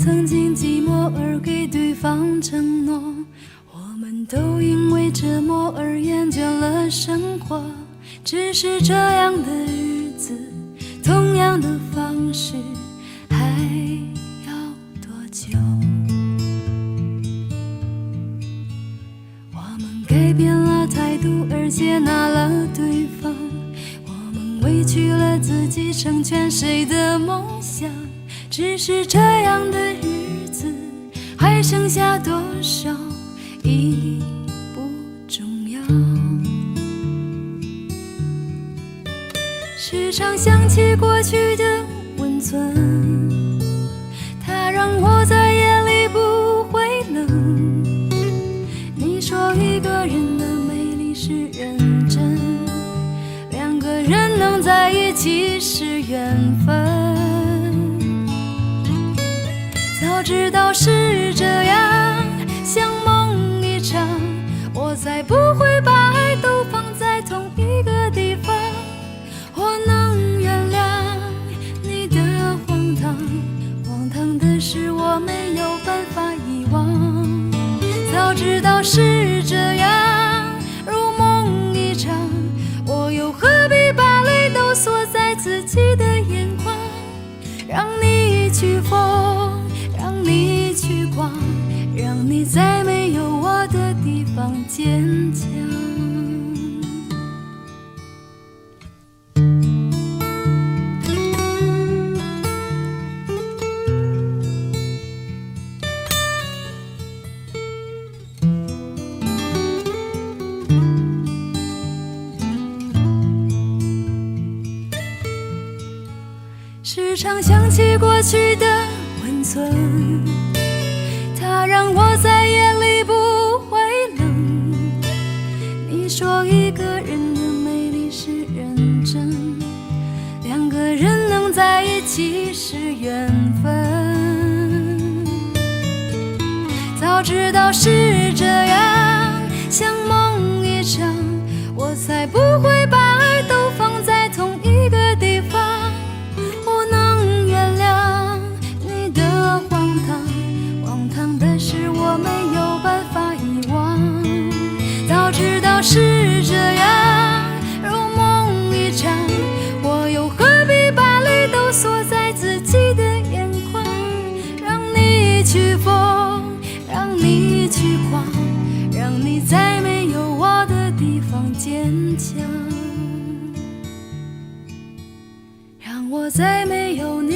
曾经寂寞而给对方承诺，我们都因为折磨而厌倦了生活。只是这样的日子，同样的方式，还要多久？我们改变了态度而接纳了对方，我们委屈了自己成全谁的梦想。只是这样的日子，还剩下多少已不重要。时常想起过去的温存，它让我在夜里不会冷。你说一个人的美丽是认真，两个人能在一起是缘分。早知道是这样，像梦一场，我才不会把爱都放在同一个地方。我能原谅你的荒唐，荒唐的是我没有办法遗忘。早知道是这样，如梦一场，我又何必把泪都锁在自己的眼眶。让你去疯，让你去狂，让你在没有我的地方坚强。时常想起过去的温存，它让我在夜里不会冷。你说一个人的美丽是认真，两个人能在一起是缘分。早知道是这样，像梦一场，我才不会把爱都放在同一个地方。我能原谅你的荒唐，荒唐的是我没有办法遗忘。早知道是这样，如梦一场，我又何必把泪都锁在自己的眼眶。让你去疯，让你去狂，让你在没有我的地方坚强。让我在没有你